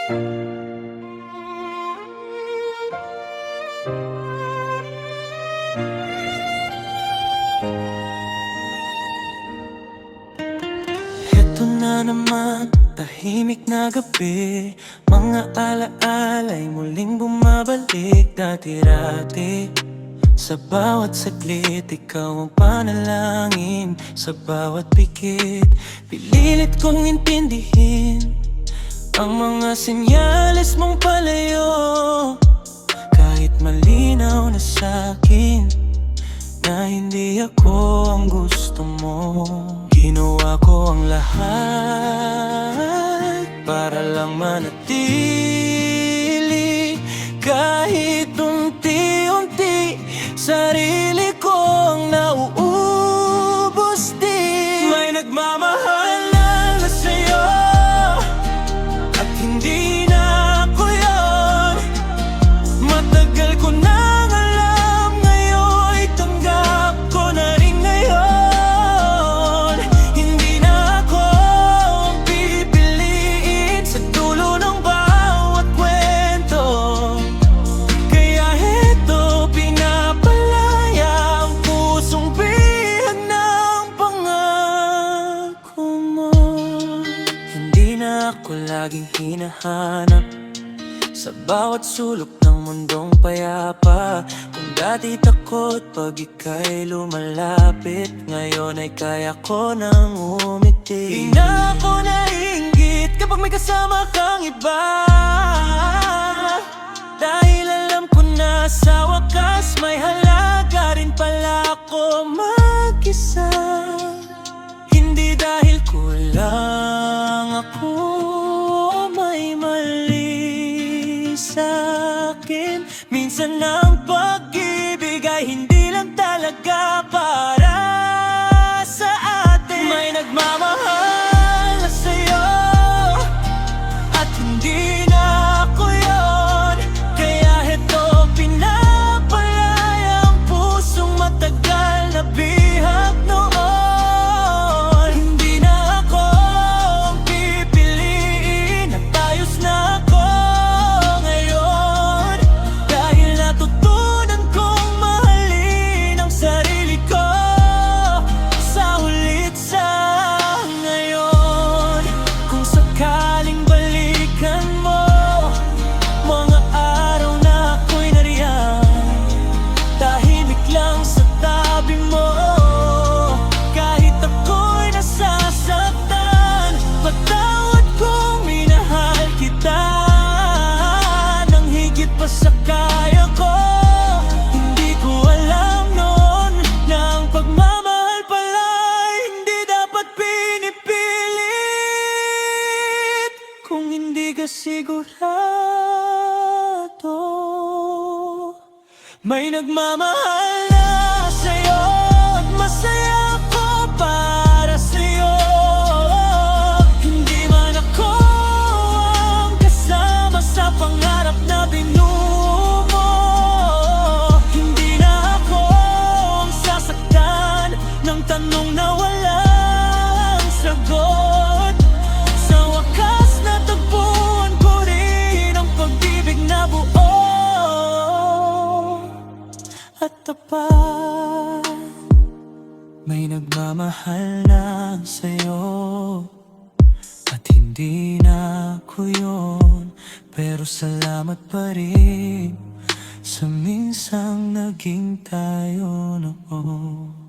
Heto na naman, tahimik na gabi. Mga alaala'y muling bumabalik dati-rati. Sa bawat saglit, ikaw ang panalangin. Sa bawat pikit, pinilit kong intindihin ang mga senyales mong palayo. Kahit malinaw na sa'kin na hindi ako ang gusto mo, ginawa ko ang lahat para lang manatili. Kahit unti-unti, sarili kong nauubos din. May nagmamahal na sa'yo at hindi na ako yun. Matagal ko nang alam, ngayon tanggap ko na rin ngayon. Hindi na ako ang pipiliin sa dulo ng bawat kwento. Kaya heto, pinapalaya ang pusong bihag ng pangako mo. Hindi na ako laging hinahanap sa bawat sulok ng mundong payapa. Kung dati takot pag ika'y lumalapit, ngayon ay kaya ko nang umiti. Di na ako naiinggit kapag may kasama kang iba, dahil alam ko na sa wakas may halaga rin pala ako mag-isa. Hindi dahil kulang ako, may mali sa'kin. Minsan ang pag-ibig ay hindi lang talaga para sa atin. May nagmamahal na sa'yo at hindi na ako yun. Kaya heto, pinapalaya ang pusong matagal na bihag noon. Hindi na ako ang pipiliin, nagpayos na ako ngayon. Dahil natutunan kong mahalin ang sarili ko sa hulit sa ngayon. Kung sakaling balikan mo mga araw na ako'y nariyan, tahimik lang sa tabi mo. Kahit ako'y nasasaktan, patawad kung minahal kita nang higit pa sa kaya ko. Hindi ko alam noon na ang pagmamahal pala'y hindi dapat pinipilit. Kung hindi ka sigurado, may nagmamahal na sa'yo at masaya ako para sa'yo. Hindi man ako ang kasama sa pangarap na binuo mo. Hindi na ako ang sasaktan ng tanong na walang sagot. Sa wakas natagpuan ko rin ang pag-ibig na buo at tapat. May nagmamahal na sa'yo at hindi na ako yun. Pero salamat pa rin sa minsang naging tayo noon.